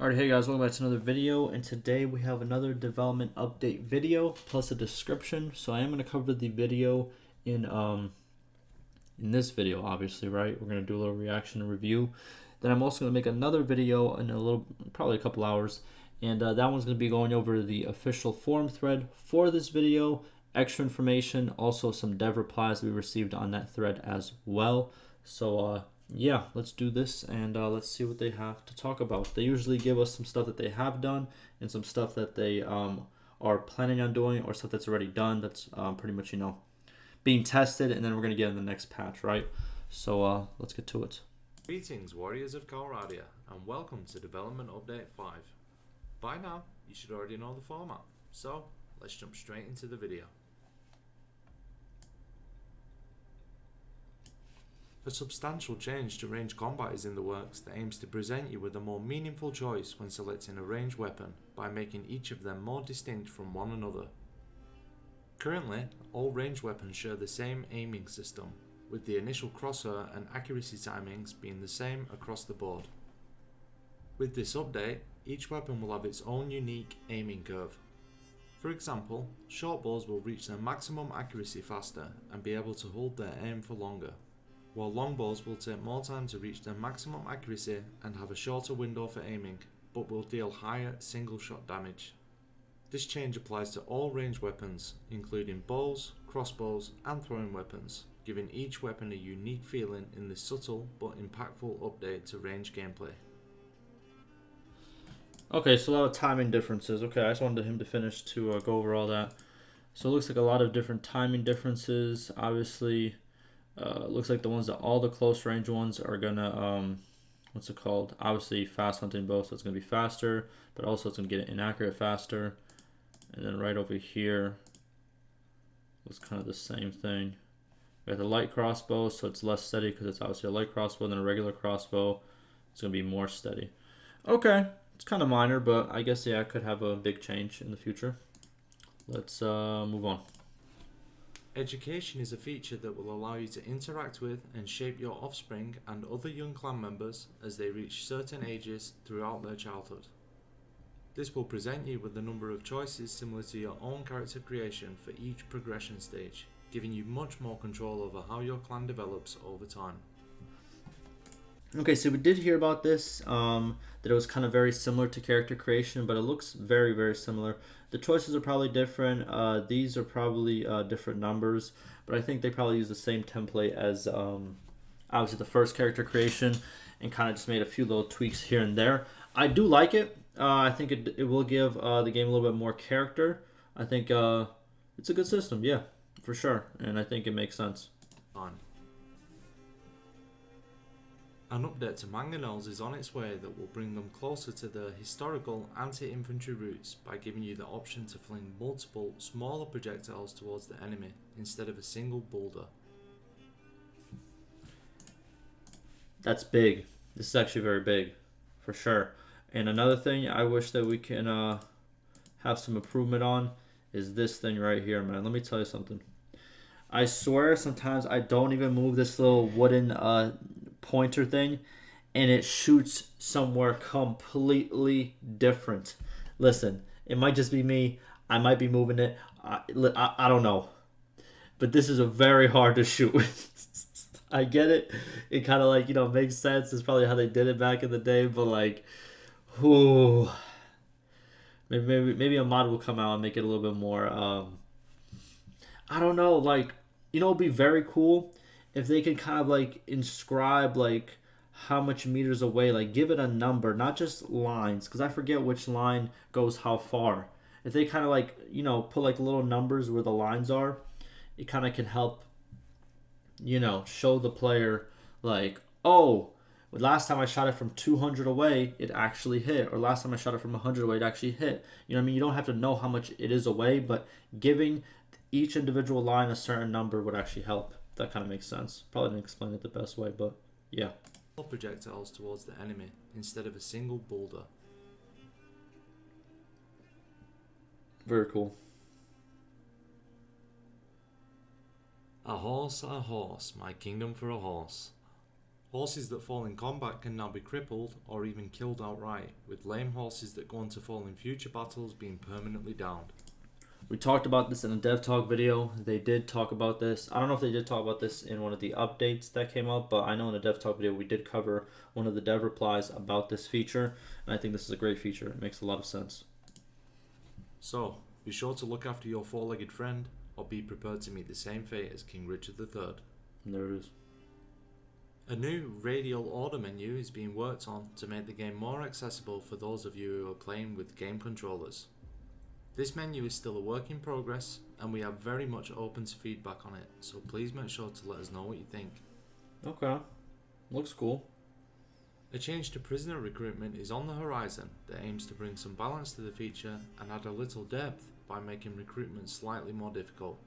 Alright, hey guys, welcome back to another video, and today we have another development update video plus a description. So I am going to cover the video in this video, obviously, right? We're going to do a little reaction and review. Then I'm also going to make another video in probably a couple hours, and that one's going to be going over the official forum thread for this video, extra information, also some dev replies we received on that thread as well. So yeah, let's do this and let's see what they have to talk about. They usually give us some stuff that they have done and some stuff that they are planning on doing, or stuff that's already done that's pretty much, being tested, and then we're going to get in the next patch, right? So let's get to it. Greetings, warriors of Calradia, and welcome to Development Update 5. By now, you should already know the format, so let's jump straight into the video. A substantial change to range combat is in the works that aims to present you with a more meaningful choice when selecting a ranged weapon by making each of them more distinct from one another. Currently, all ranged weapons share the same aiming system, with the initial crosshair and accuracy timings being the same across the board. With this update, each weapon will have its own unique aiming curve. For example, short bows will reach their maximum accuracy faster and be able to hold their aim for longer, while longbows will take more time to reach their maximum accuracy and have a shorter window for aiming, but will deal higher single shot damage. This change applies to all ranged weapons, including bows, crossbows and throwing weapons, giving each weapon a unique feeling in this subtle but impactful update to range gameplay. Okay, so a lot of timing differences. Okay, I just wanted him to finish to go over all that. So it looks like a lot of different timing differences. Obviously, looks like all the close range ones are gonna, what's it called? Obviously, fast hunting bow, so it's gonna be faster, but also it's gonna get inaccurate faster. And then right over here, it's kind of the same thing. We have the light crossbow, so it's less steady because it's obviously a light crossbow than a regular crossbow. It's gonna be more steady. Okay, it's kind of minor, but I guess yeah, it could have a big change in the future. Let's move on. Education is a feature that will allow you to interact with and shape your offspring and other young clan members as they reach certain ages throughout their childhood. This will present you with a number of choices similar to your own character creation for each progression stage, giving you much more control over how your clan develops over time. Okay, so we did hear about this, that it was kind of very similar to character creation, but it looks very, very similar. The choices are probably different. These are probably different numbers, but I think they probably use the same template as obviously the first character creation, and kind of just made a few little tweaks here and there. I do like it. I think it will give the game a little bit more character. I think it's a good system, yeah, for sure, and I think it makes sense. An update to mangonels is on its way that will bring them closer to the historical anti-infantry routes by giving you the option to fling multiple smaller projectiles towards the enemy instead of a single boulder. That's big. This is actually very big, for sure. And another thing I wish that we can have some improvement on is this thing right here, man. Let me tell you something. I swear sometimes I don't even move this little wooden pointer thing, and it shoots somewhere completely different. Listen, it might just be me. I might be moving it. I don't know. But this is a very hard to shoot with. I get it. It kind of like, makes sense. It's probably how they did it back in the day, but like, whoo. Maybe a mod will come out and make it a little bit more, I don't know, like, it'd be very cool if they could kind of like inscribe like how much meters away, like give it a number, not just lines, because I forget which line goes how far. If they kind of like, put like little numbers where the lines are, it kind of can help, show the player like, oh, last time I shot it from 200 away, it actually hit. Or last time I shot it from 100 away, it actually hit. You know what I mean? You don't have to know how much it is away, but giving each individual line a certain number would actually help. That kind of makes sense. Probably didn't explain it the best way, but yeah. Projectiles towards the enemy instead of a single boulder. Very cool. A horse, my kingdom for a horse. Horses that fall in combat can now be crippled or even killed outright, with lame horses that go on to fall in future battles being permanently downed. We talked about this in a dev talk video. They did talk about this. I don't know if they did talk about this in one of the updates that came out, but I know in the dev talk video we did cover one of the dev replies about this feature, and I think this is a great feature. It makes a lot of sense. So, be sure to look after your four-legged friend, or be prepared to meet the same fate as King Richard III. And there it is. A new radial order menu is being worked on to make the game more accessible for those of you who are playing with game controllers. This menu is still a work in progress, and we are very much open to feedback on it, so please make sure to let us know what you think. Okay. Looks cool. A change to prisoner recruitment is on the horizon that aims to bring some balance to the feature and add a little depth by making recruitment slightly more difficult.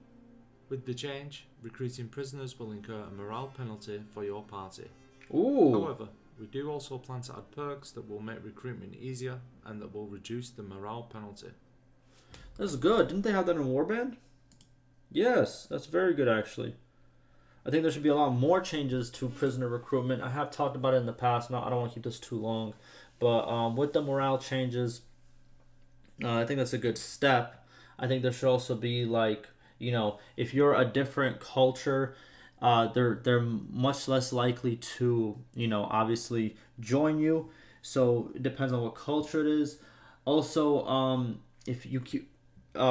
With the change, recruiting prisoners will incur a morale penalty for your party. Ooh. However, we do also plan to add perks that will make recruitment easier and that will reduce the morale penalty. That's good. Didn't they have that in Warband? Yes, that's very good actually. I think there should be a lot more changes to prisoner recruitment. I have talked about it in the past. Now I don't want to keep this too long, but with the morale changes, I think that's a good step. I think there should also be like, you know, if you're a different culture, they're much less likely to, you know, obviously join you. So it depends on what culture it is. Also, if you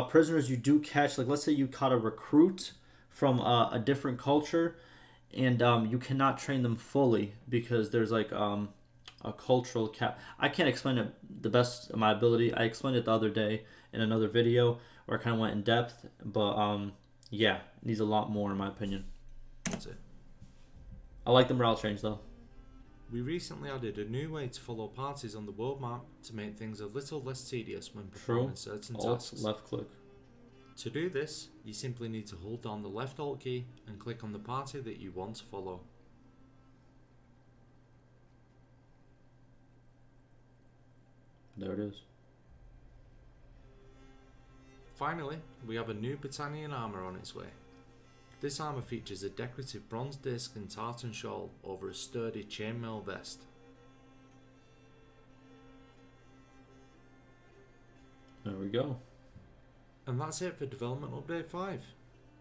prisoners you do catch, like let's say you caught a recruit from a different culture, and you cannot train them fully because there's like a cultural cap. I can't explain it the best of my ability. I explained it the other day in another video where I kind of went in depth, but yeah, it needs a lot more in my opinion. That's it. I like the morale change though. We recently added a new way to follow parties on the world map to make things a little less tedious when performing certain tasks. Alt, left click. To do this, you simply need to hold down the left Alt key and click on the party that you want to follow. There it is. Finally, we have a new Battanian armour on its way. This armour features a decorative bronze disc and tartan shawl over a sturdy chainmail vest. There we go. And that's it for Development Update 5.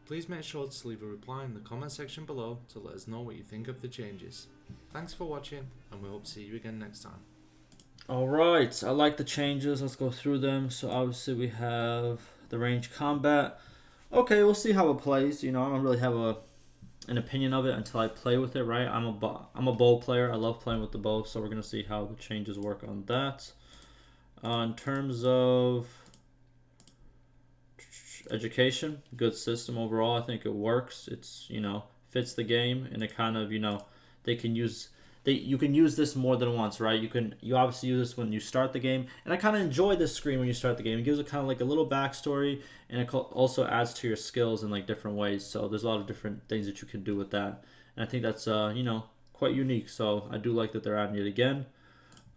Please make sure to leave a reply in the comment section below to let us know what you think of the changes. Thanks for watching, and we hope to see you again next time. Alright, I like the changes. Let's go through them. So obviously we have the range combat. Okay, we'll see how it plays. You know, I don't really have an opinion of it until I play with it, right? I'm a bow player. I love playing with the bow, so we're going to see how the changes work on that. In terms of education, good system overall. I think it works. It's, you know, fits the game, and it kind of, you know, you can use this more than once, right? You obviously use this when you start the game, and I kind of enjoy this screen when you start the game. It gives it kind of like a little backstory, and it also adds to your skills in like different ways. So there's a lot of different things that you can do with that, and I think that's you know, quite unique. So I do like that they're adding it again.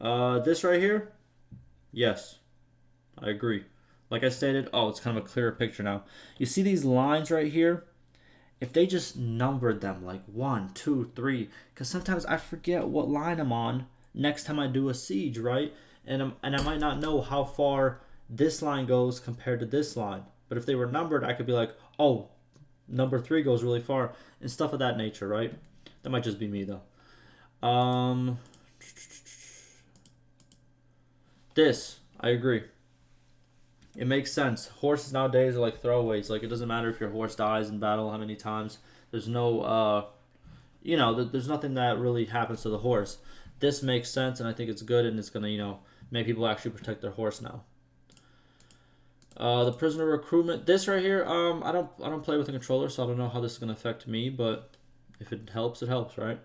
This right here, yes, I agree. Like I stated, oh, it's kind of a clearer picture now. You see these lines right here? If they just numbered them like 1, 2, 3, because sometimes I forget what line I'm on next time I do a siege, right? And I might not know how far this line goes compared to this line. But if they were numbered, I could be like, oh, number 3 goes really far, and stuff of that nature, right? That might just be me though. This, I agree. It makes sense. Horses nowadays are like throwaways. Like, it doesn't matter if your horse dies in battle how many times. There's no, you know, there's nothing that really happens to the horse. This makes sense, and I think it's good, and it's gonna, you know, make people actually protect their horse now. The prisoner recruitment. This right here, I don't play with a controller, so I don't know how this is gonna affect me. But if it helps, right?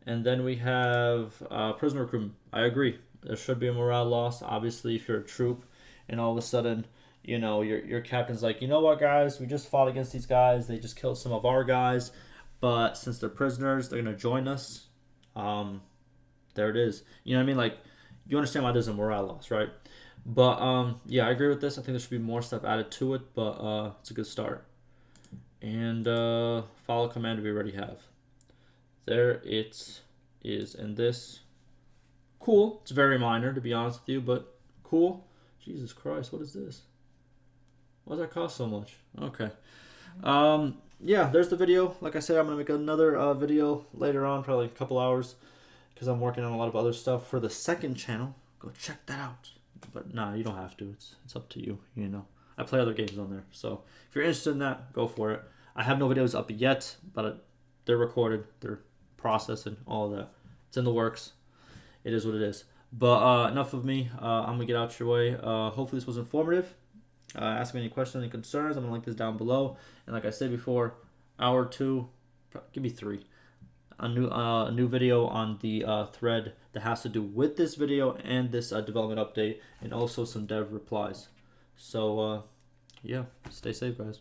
And then we have prisoner recruitment. I agree. There should be a morale loss. Obviously, if you're a troop, and all of a sudden, you know, your captain's like, you know what, guys, we just fought against these guys. They just killed some of our guys, but since they're prisoners, they're gonna join us. There it is. You know what I mean? Like, you understand why there's a morale loss, right? But yeah, I agree with this. I think there should be more stuff added to it, but it's a good start. And follow command we already have. There it is in this. Cool. It's very minor, to be honest with you, but cool. Jesus Christ, what is this? Why does that cost so much? Okay. Yeah, there's the video. Like I said, I'm going to make another video later on, probably a couple hours, because I'm working on a lot of other stuff for the second channel. Go check that out. But nah, you don't have to. It's up to you, you know. I play other games on there. So if you're interested in that, go for it. I have no videos up yet, but they're recorded. They're processing, all of that. It's in the works. It is what it is. But enough of me. I'm going to get out your way. Hopefully this was informative. Ask me any questions, any concerns. I'm going to link this down below. And like I said before, hour 2, give me 3. A new video on the thread that has to do with this video and this development update, and also some dev replies. So yeah, stay safe, guys.